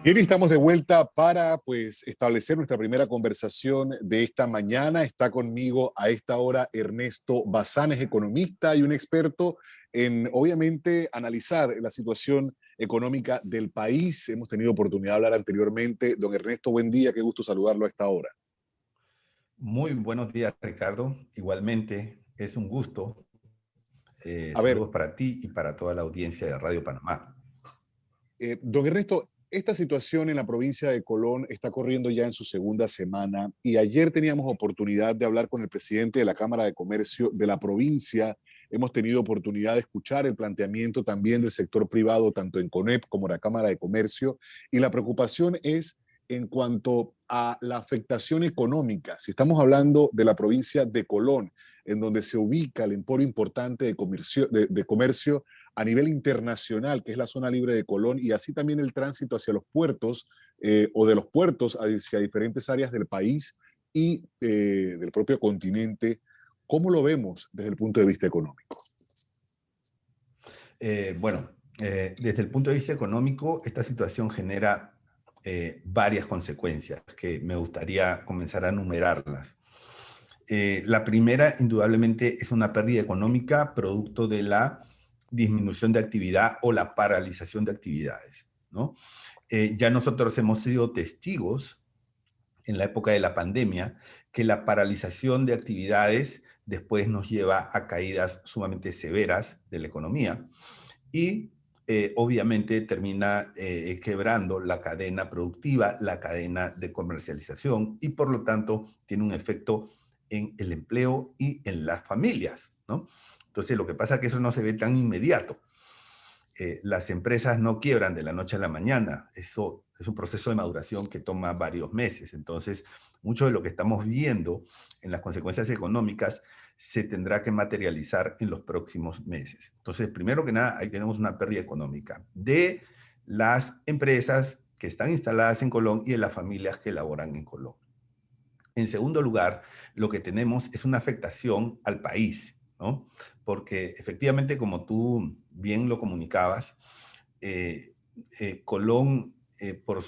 Bien, estamos de vuelta para establecer nuestra primera conversación de esta mañana. Está conmigo a esta hora Ernesto Bazán, es economista y un experto en, obviamente, analizar la situación económica del país. Hemos tenido oportunidad de hablar anteriormente. Don Ernesto, buen día, qué gusto saludarlo a esta hora. Muy buenos días, Ricardo. Igualmente, es un gusto. A ver, Saludos para ti y para toda la audiencia de Radio Panamá. Don Ernesto, esta situación en la provincia de Colón está corriendo ya en su segunda semana y ayer teníamos oportunidad de hablar con el presidente de la Cámara de Comercio de la provincia. Hemos tenido oportunidad de escuchar el planteamiento también del sector privado, tanto en CONEP como en la Cámara de Comercio, y la preocupación es en cuanto a la afectación económica. Si estamos hablando de la provincia de Colón, en donde se ubica el emporio importante de comercio a nivel internacional, que es la zona libre de Colón, y así también el tránsito hacia los puertos o de los puertos hacia diferentes áreas del país y del propio continente. ¿Cómo lo vemos desde el punto de vista económico? Desde el punto de vista económico, esta situación genera varias consecuencias que me gustaría comenzar a enumerarlas. La primera, indudablemente, es una pérdida económica producto de la disminución de actividad o la paralización de actividades, ¿no? Ya nosotros hemos sido testigos en la época de la pandemia que la paralización de actividades después nos lleva a caídas sumamente severas de la economía y obviamente termina quebrando la cadena productiva, la cadena de comercialización y por lo tanto tiene un efecto en el empleo y en las familias, ¿no? Entonces lo que pasa es que eso no se ve tan inmediato. Las empresas no quiebran de la noche a la mañana. Eso es un proceso de maduración que toma varios meses. Entonces, mucho de lo que estamos viendo en las consecuencias económicas se tendrá que materializar en los próximos meses. Entonces, primero que nada, ahí tenemos una pérdida económica de las empresas que están instaladas en Colón y de las familias que laboran en Colón. En segundo lugar, lo que tenemos es una afectación al país, ¿no? Porque efectivamente, como tú bien lo comunicabas, Colón, por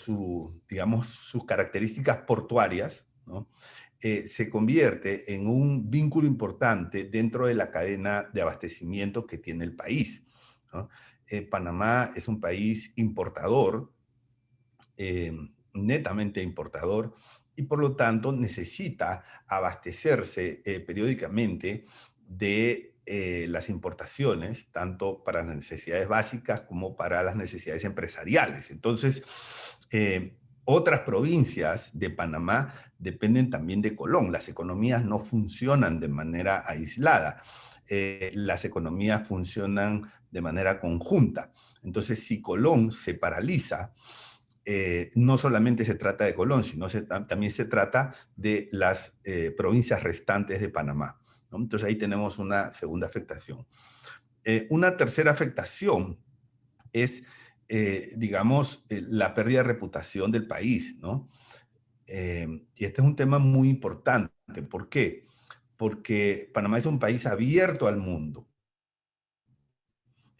digamos, sus características portuarias, ¿no? Se convierte en un vínculo importante dentro de la cadena de abastecimiento que tiene el país, ¿no? Panamá es un país importador, eh, netamente importador, y por lo tanto necesita abastecerse periódicamente de las importaciones, tanto para las necesidades básicas como para las necesidades empresariales. Entonces, otras provincias de Panamá dependen también de Colón. Las economías no funcionan de manera aislada. Las economías funcionan de manera conjunta. Entonces, si Colón se paraliza, no solamente se trata de Colón, sino también se trata de las provincias restantes de Panamá, ¿no? Entonces ahí tenemos una segunda afectación. Una tercera afectación es, la pérdida de reputación del país, ¿no? Y este es un tema muy importante. ¿Por qué? Porque Panamá es un país abierto al mundo.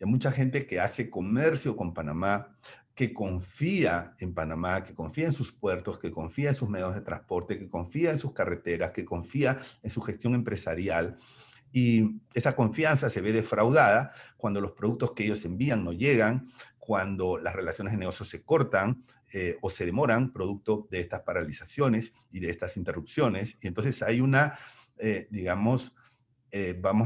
Hay mucha gente que hace comercio con Panamá, que confía en Panamá, que confía en sus puertos, que confía en sus medios de transporte, que confía en sus carreteras, que confía en su gestión empresarial. Y esa confianza se ve defraudada cuando los productos que ellos envían no llegan, cuando las relaciones de negocio se cortan o se demoran producto de estas paralizaciones y de estas interrupciones. Y entonces hay una, vamos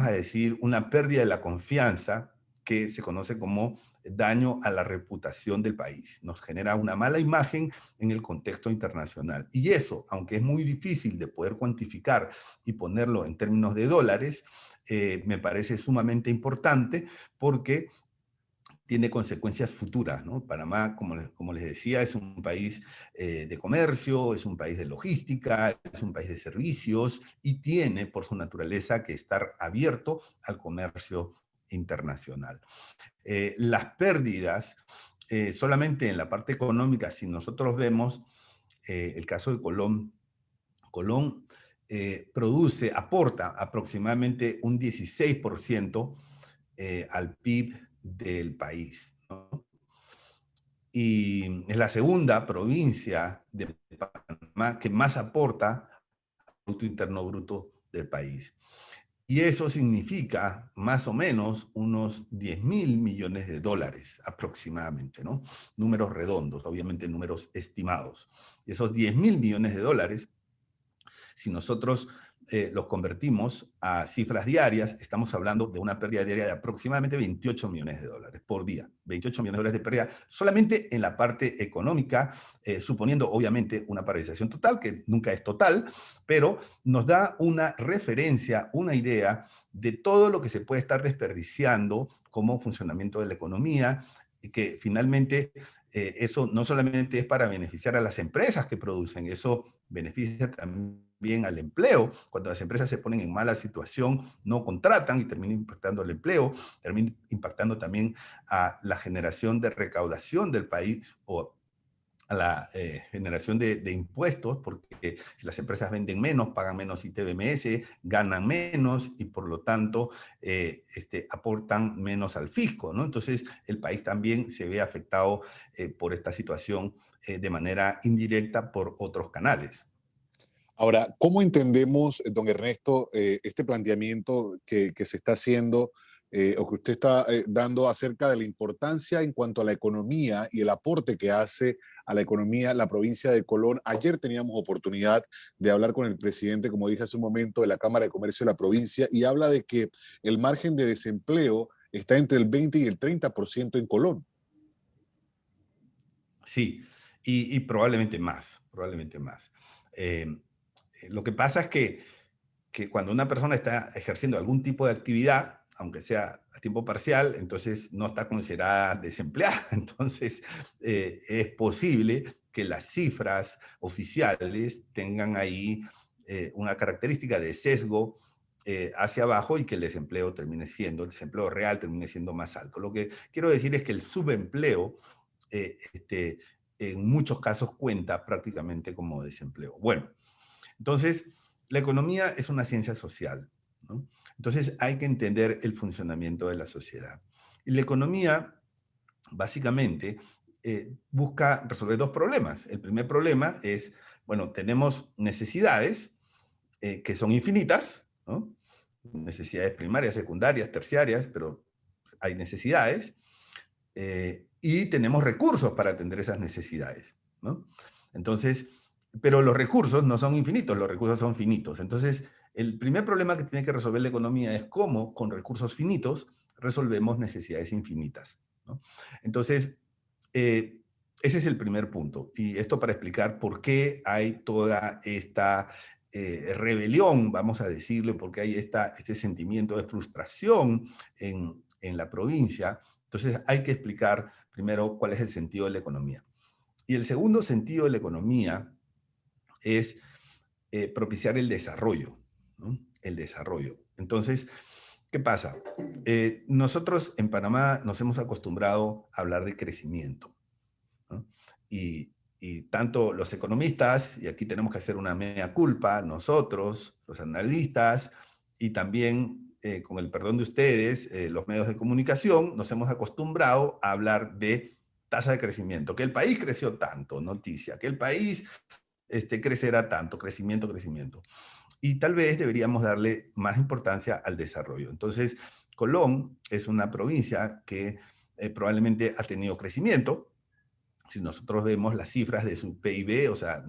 a decir, una pérdida de la confianza que se conoce como daño a la reputación del país. Nos genera una mala imagen en el contexto internacional. Y eso, aunque es muy difícil de poder cuantificar y ponerlo en términos de dólares, me parece sumamente importante porque tiene consecuencias futuras, ¿no? Panamá, como les decía, es un país de comercio, es un país de logística, es un país de servicios y tiene por su naturaleza que estar abierto al comercio internacional. Las pérdidas, solamente en la parte económica, si nosotros vemos el caso de Colón, Colón aporta aproximadamente un 16% al PIB del país, ¿no? y es la segunda provincia de Panamá que más aporta al Producto Interno Bruto del país. Y eso significa más o menos unos 10.000 millones de dólares aproximadamente, ¿no? Números redondos, obviamente números estimados. Y esos 10.000 millones de dólares, si nosotros los convertimos a cifras diarias, estamos hablando de una pérdida diaria de aproximadamente 28 millones de dólares por día. 28 millones de dólares de pérdida solamente en la parte económica, suponiendo obviamente una paralización total, que nunca es total, pero nos da una referencia, una idea de todo lo que se puede estar desperdiciando como funcionamiento de la economía, y que finalmente eso no solamente es para beneficiar a las empresas que producen, eso beneficia también al empleo. Cuando las empresas se ponen en mala situación, no contratan y termina impactando el empleo, termina impactando también a la generación de recaudación del país o a la generación de impuestos, porque si las empresas venden menos, pagan menos ITBMS, ganan menos y por lo tanto aportan menos al fisco, ¿no? Entonces el país también se ve afectado por esta situación de manera indirecta por otros canales. Ahora, ¿cómo entendemos, don Ernesto, este planteamiento que se está haciendo o que usted está dando acerca de la importancia en cuanto a la economía y el aporte que hace a la economía la provincia de Colón? Ayer teníamos oportunidad de hablar con el presidente, como dije hace un momento, de la Cámara de Comercio de la provincia y habla de que el margen de desempleo está entre el 20 y el 30% en Colón. Sí, y probablemente más, probablemente más. Eh, lo que pasa es que cuando una persona está ejerciendo algún tipo de actividad, aunque sea a tiempo parcial, entonces no está considerada desempleada. Entonces, es posible que las cifras oficiales tengan ahí una característica de sesgo hacia abajo y que el desempleo real termine siendo más alto. Lo que quiero decir es que el subempleo en muchos casos cuenta prácticamente como desempleo. Bueno, entonces, la economía es una ciencia social, ¿no? Entonces, hay que entender el funcionamiento de la sociedad. Y la economía, básicamente, busca resolver dos problemas. El primer problema es, bueno, tenemos necesidades que son infinitas, ¿no? Necesidades primarias, secundarias, terciarias, pero hay necesidades y tenemos recursos para atender esas necesidades, ¿no? Entonces, pero los recursos no son infinitos, los recursos son finitos. Entonces, el primer problema que tiene que resolver la economía es cómo, con recursos finitos, resolvemos necesidades infinitas, ¿no? Entonces, eh, ese es el primer punto. Y esto para explicar por qué hay toda esta rebelión, vamos a decirle, porque hay este sentimiento de frustración en la provincia. Entonces hay que explicar primero cuál es el sentido de la economía. Y el segundo sentido de la economía es propiciar el desarrollo, ¿no? El desarrollo. Entonces, ¿qué pasa? Nosotros en Panamá nos hemos acostumbrado a hablar de crecimiento, ¿no? Y tanto los economistas, y aquí tenemos que hacer una mea culpa, nosotros, los analistas, y también, con el perdón de ustedes, los medios de comunicación, nos hemos acostumbrado a hablar de tasa de crecimiento, que el país creció tanto, noticia, que el país crecerá tanto, crecimiento, crecimiento. Y tal vez deberíamos darle más importancia al desarrollo. Entonces, Colón es una provincia que probablemente ha tenido crecimiento. Si nosotros vemos las cifras de su PIB, o sea,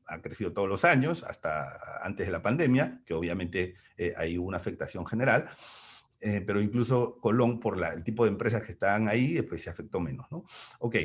ha crecido todos los años, hasta antes de la pandemia, que obviamente hay una afectación general, pero incluso Colón, por el tipo de empresas que están ahí, pues se afectó menos, ¿no? Ok,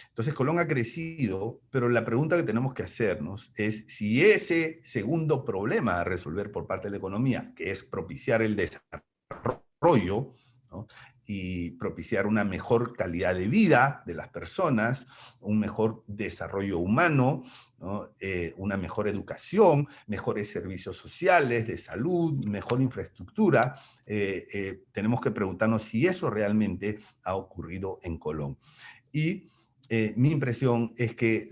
entonces Colón ha crecido, pero la pregunta que tenemos que hacernos es si ese segundo problema a resolver por parte de la economía, que es propiciar el desarrollo, ¿no? Y propiciar una mejor calidad de vida de las personas, un mejor desarrollo humano, ¿no? Una mejor educación, mejores servicios sociales, de salud, mejor infraestructura. Tenemos que preguntarnos si eso realmente ha ocurrido en Colón. Y mi impresión es que,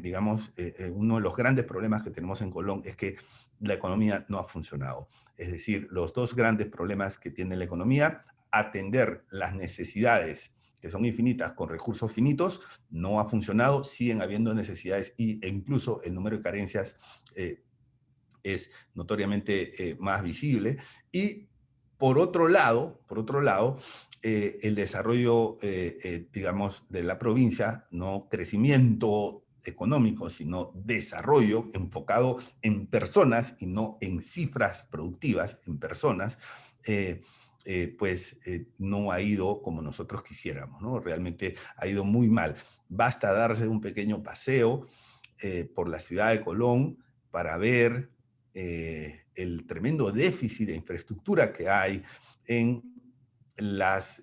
digamos, uno de los grandes problemas que tenemos en Colón es que la economía no ha funcionado. Es decir, los dos grandes problemas que tiene la economía, atender las necesidades que son infinitas, con recursos finitos, no ha funcionado, siguen habiendo necesidades e incluso el número de carencias es notoriamente más visible. Y por otro lado el desarrollo, digamos, de la provincia, no crecimiento económico, sino desarrollo enfocado en personas y no en cifras productivas, en personas, no ha ido como nosotros quisiéramos, ¿no? Realmente ha ido muy mal. Basta darse un pequeño paseo por la ciudad de Colón para ver el tremendo déficit de infraestructura que hay en en las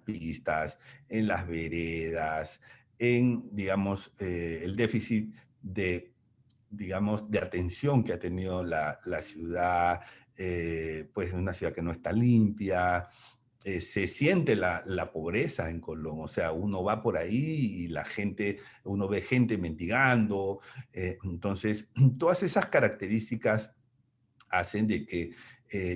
pistas, en las veredas, en, digamos, el déficit de, digamos, de atención que ha tenido la ciudad, pues en una ciudad que no está limpia. Se siente la pobreza en Colón, o sea, uno va por ahí y la gente, uno ve gente mendigando, entonces todas esas características hacen de que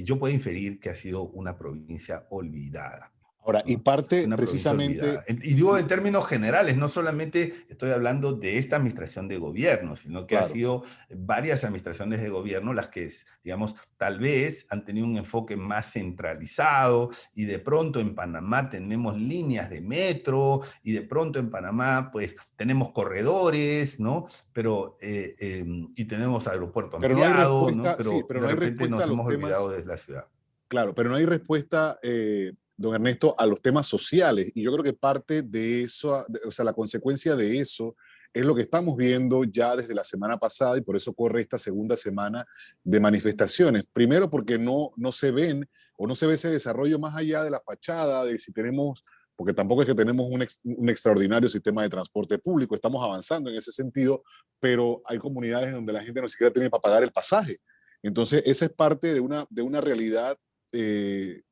yo pueda inferir que ha sido una provincia olvidada. Ahora, y ¿No? parte Una provincia precisamente, olvidada. Y digo sí, en términos generales, no solamente estoy hablando de esta administración de gobierno, sino que ha claro. sido varias administraciones de gobierno las que, digamos, tal vez han tenido un enfoque más centralizado y de pronto en Panamá tenemos líneas de metro y de pronto en Panamá pues tenemos corredores, ¿no? Pero, y tenemos aeropuerto Pero no hay ampliado, ¿no? respuesta, sí, Pero pero de no hay repente respuesta a nos los hemos olvidado temas, de la ciudad. claro, pero no hay respuesta, don Ernesto, a los temas sociales. Y yo creo que parte de eso, o sea, la consecuencia de eso es lo que estamos viendo ya desde la semana pasada y por eso corre esta segunda semana de manifestaciones. Primero porque no se ven o no se ve ese desarrollo más allá de la fachada, de si tenemos, porque tampoco es que tenemos un extraordinario sistema de transporte público, estamos avanzando en ese sentido, pero hay comunidades donde la gente no siquiera tiene para pagar el pasaje. Entonces, esa es parte de una realidad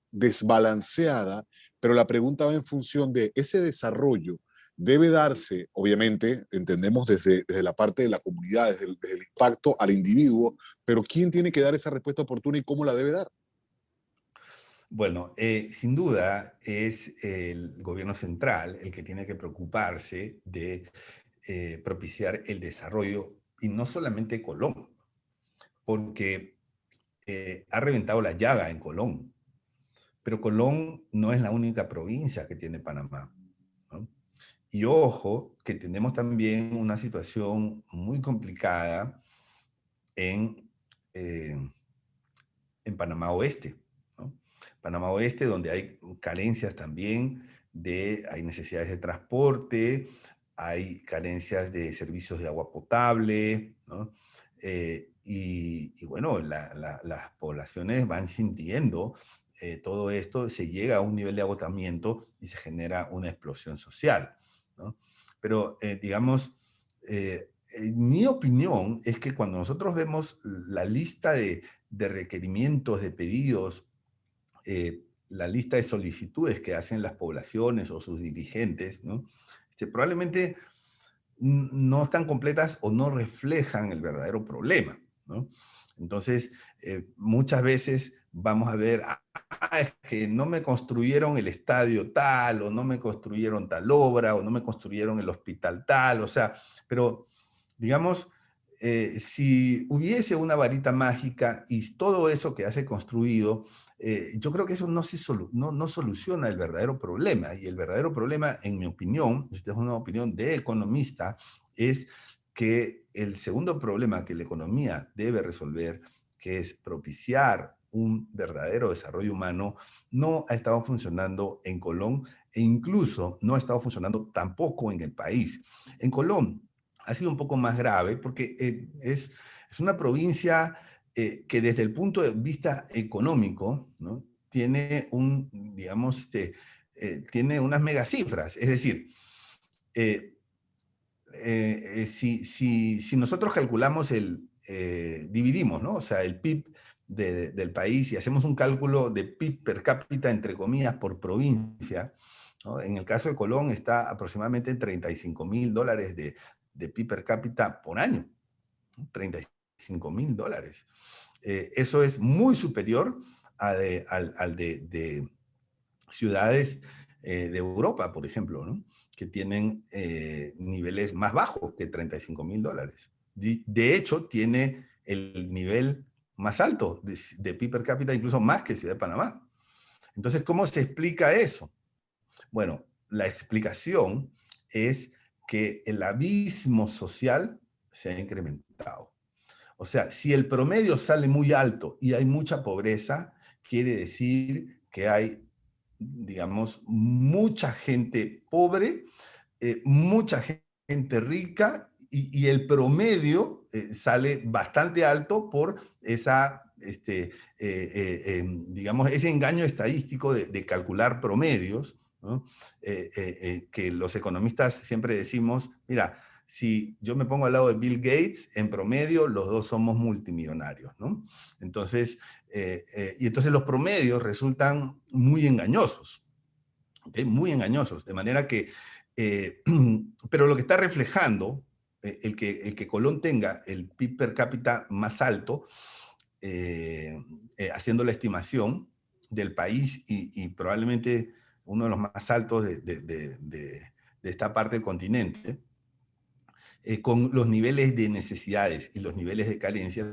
desbalanceada, pero la pregunta va en función de ese desarrollo. Debe darse, obviamente, entendemos desde la parte de la comunidad, desde el impacto al individuo, pero ¿quién tiene que dar esa respuesta oportuna y cómo la debe dar? Bueno, sin duda es el gobierno central el que tiene que preocuparse de propiciar el desarrollo, y no solamente Colón, porque ha reventado la llaga en Colón, pero Colón no es la única provincia que tiene Panamá, ¿no? Y ojo, que tenemos también una situación muy complicada en, eh, en Panamá Oeste, ¿no? Panamá Oeste, donde hay carencias también hay necesidades de transporte, hay carencias de servicios de agua potable, ¿no? Y bueno, las poblaciones van sintiendo todo esto, se llega a un nivel de agotamiento y se genera una explosión social, ¿no? Pero, digamos, en mi opinión es que cuando nosotros vemos la lista de requerimientos, de pedidos, la lista de solicitudes que hacen las poblaciones o sus dirigentes, ¿no? Probablemente no están completas o no reflejan el verdadero problema, ¿no? Entonces, muchas veces vamos a ver, es que no me construyeron el estadio tal, o no me construyeron tal obra, o no me construyeron el hospital tal, o sea, pero digamos, si hubiese una varita mágica y todo eso que hace construido, yo creo que eso no soluciona el verdadero problema. Y el verdadero problema, en mi opinión, esta es una opinión de economista, es que el segundo problema que la economía debe resolver, que es propiciar un verdadero desarrollo humano, no ha estado funcionando en Colón e incluso no ha estado funcionando tampoco en el país. En Colón ha sido un poco más grave porque es una provincia que desde el punto de vista económico, ¿no? Tiene digamos, tiene unas megacifras. Es decir, eh, si nosotros calculamos dividimos, ¿no? O sea, el PIB del país y hacemos un cálculo de PIB per cápita, entre comillas, por provincia, ¿no? En el caso de Colón está aproximadamente en $35,000 de PIB per cápita por año, ¿no? $35,000. Eso es muy superior al de ciudades de Europa, por ejemplo, ¿no? Que tienen niveles más bajos que $35.000. De hecho, tiene el nivel más alto de PIB per cápita, incluso más que Ciudad de Panamá. Entonces, ¿cómo se explica eso? Bueno, la explicación es que el abismo social se ha incrementado. O sea, si el promedio sale muy alto y hay mucha pobreza, quiere decir que hay, digamos, mucha gente pobre, mucha gente rica y el promedio sale bastante alto por esa, digamos, ese engaño estadístico de calcular promedios, ¿no? Que los economistas siempre decimos, mira, si yo me pongo al lado de Bill Gates, en promedio los dos somos multimillonarios, ¿no? Entonces, y entonces los promedios resultan muy engañosos, ¿okay? Muy engañosos, de manera que, pero lo que está reflejando, el que Colón tenga el PIB per cápita más alto, haciendo la estimación del país y probablemente uno de los más altos de esta parte del continente, con los niveles de necesidades y los niveles de carencia,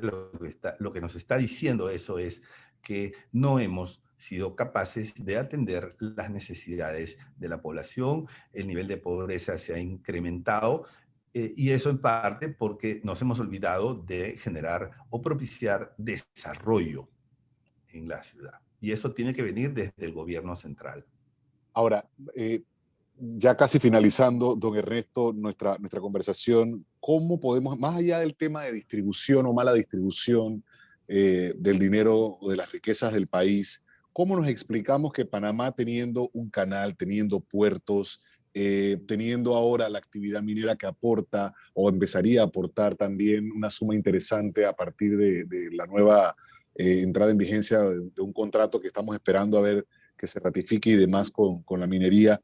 lo que nos está diciendo eso es que no hemos sido capaces de atender las necesidades de la población, el nivel de pobreza se ha incrementado, y eso en parte porque nos hemos olvidado de generar o propiciar desarrollo en la ciudad. Y eso tiene que venir desde el gobierno central. Ahora, ya casi finalizando, don Ernesto, nuestra conversación, ¿cómo podemos, más allá del tema de distribución o mala distribución del dinero o de las riquezas del país, cómo nos explicamos que Panamá, teniendo un canal, teniendo puertos, teniendo ahora la actividad minera que aporta o empezaría a aportar también una suma interesante a partir de la nueva entrada en vigencia de un contrato que estamos esperando a ver que se ratifique y demás con la minería?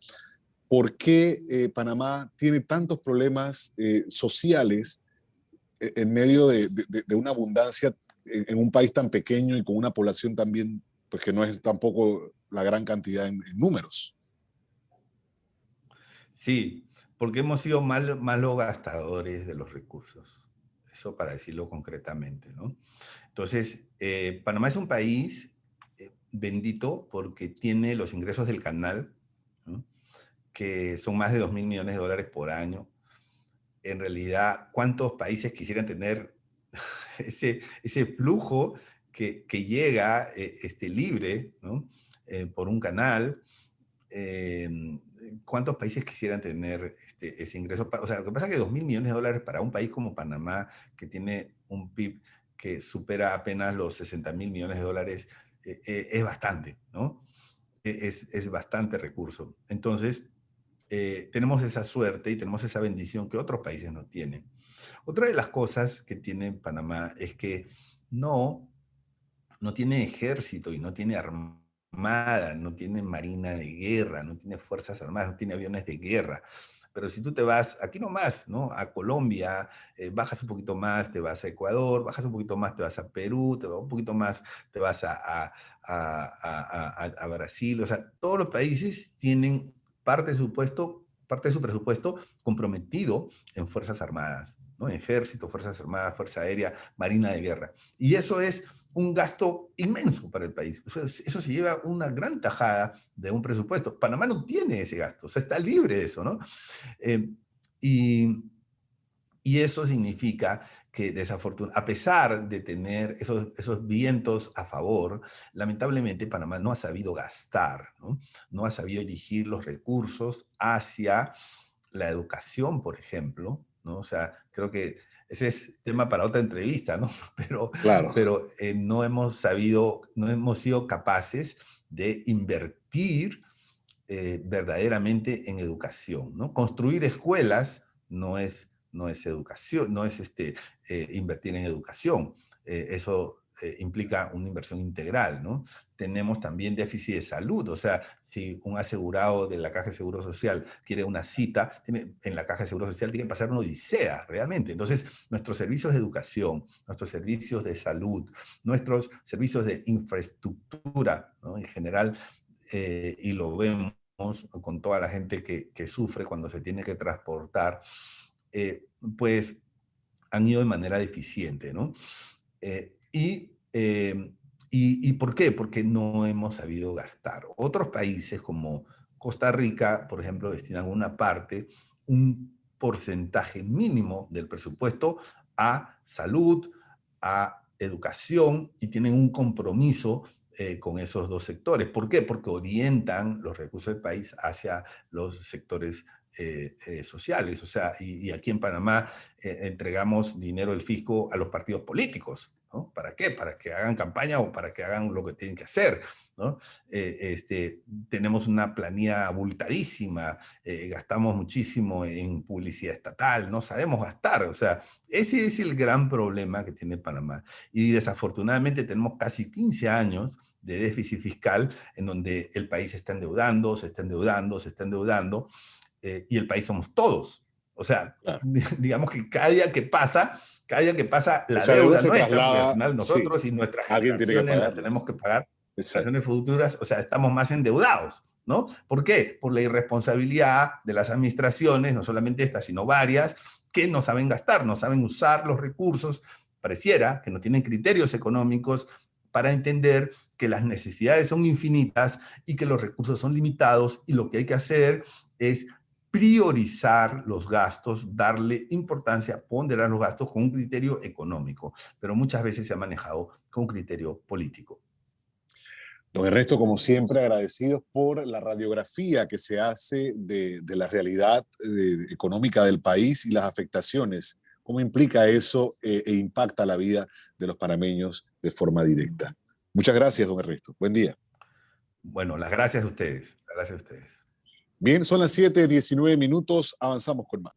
¿Por qué Panamá tiene tantos problemas sociales en medio de una abundancia en un país tan pequeño y con una población también, pues que no es tampoco la gran cantidad en números? Sí, porque hemos sido malos gastadores de los recursos. Eso para decirlo concretamente, ¿no? Entonces, Panamá es un país bendito porque tiene los ingresos del canal, ¿no? Que son más de $2.000 millones por año. En realidad, ¿cuántos países quisieran tener ese flujo que llega libre, ¿no? Por un canal? eh, ¿Cuántos países quisieran tener ese ingreso? O sea, lo que pasa es que $2.000 millones para un país como Panamá, que tiene un PIB que supera apenas los $60.000 millones, es bastante, ¿no? Es bastante recurso. Entonces, tenemos esa suerte y tenemos esa bendición que otros países no tienen. Otra de las cosas que tiene Panamá es que no, no tiene ejército y no tiene armada, no tiene marina de guerra, no tiene fuerzas armadas, no tiene aviones de guerra. Pero si tú te vas aquí nomás, ¿no? A Colombia, bajas un poquito más, te vas a Ecuador, bajas un poquito más, te vas a Perú, te vas un poquito más, te vas a Brasil. O sea, todos los países tienen parte de su presupuesto comprometido en fuerzas armadas, ¿no? Ejército, fuerzas armadas, fuerza aérea, marina de guerra. Y eso es un gasto inmenso para el país. Eso se lleva una gran tajada de un presupuesto. Panamá no tiene ese gasto, o sea, está libre de eso, ¿no? Eh, y, y eso significa que a pesar de tener esos vientos a favor, lamentablemente Panamá no ha sabido gastar, ¿no? No ha sabido dirigir los recursos hacia la educación, por ejemplo, ¿no? O sea, creo que ese es tema para otra entrevista, ¿no? Pero, Claro. pero no hemos sabido, no hemos sido capaces de invertir verdaderamente en educación, ¿no? Construir escuelas no es educación, no es invertir en educación. Eso implica una inversión integral, ¿no? Tenemos también déficit de salud, o sea, si un asegurado de la Caja de Seguro Social quiere una cita, en la Caja de Seguro Social tiene que pasar una odisea, realmente. Entonces, nuestros servicios de educación, nuestros servicios de salud, nuestros servicios de infraestructura, ¿no? En general, y lo vemos con toda la gente que sufre cuando se tiene que transportar, pues han ido de manera deficiente, ¿no? Eh, y, eh, ¿Y por qué? Porque no hemos sabido gastar. Otros países como Costa Rica, por ejemplo, destinan una parte, un porcentaje mínimo del presupuesto a salud, a educación y tienen un compromiso con esos dos sectores. ¿Por qué? Porque orientan los recursos del país hacia los sectores sociales. O sea, y aquí en Panamá entregamos dinero del fisco a los partidos políticos, ¿no? ¿Para qué? Para que hagan campaña o para que hagan lo que tienen que hacer, ¿no? Tenemos una planilla abultadísima, gastamos muchísimo en publicidad estatal, no sabemos gastar, o sea, ese es el gran problema que tiene Panamá. Y desafortunadamente tenemos casi 15 años de déficit fiscal en donde el país se está endeudando, se está endeudando, se está endeudando, y el país somos todos. O sea, Claro. digamos que cada día que pasa, la Esa deuda deuda se nuestra, porque al traslada, final sí, nosotros y nuestras alguien tiene que generaciones las pagarla. tenemos que pagar, generaciones Exacto. futuras, o sea, estamos más endeudados, ¿no? ¿Por qué? Por la irresponsabilidad de las administraciones, no solamente estas, sino varias, que no saben gastar, no saben usar los recursos, pareciera que no tienen criterios económicos para entender que las necesidades son infinitas y que los recursos son limitados y lo que hay que hacer es priorizar los gastos, darle importancia, ponderar los gastos con un criterio económico, pero muchas veces se ha manejado con un criterio político. Don Ernesto, como siempre, agradecidos por la radiografía que se hace de la realidad económica del país y las afectaciones, cómo implica eso e impacta la vida de los panameños de forma directa. Muchas gracias, don Ernesto. Buen día. Bueno, las gracias a ustedes. Las gracias a ustedes. Bien, son las 7:19 minutos. Avanzamos con más.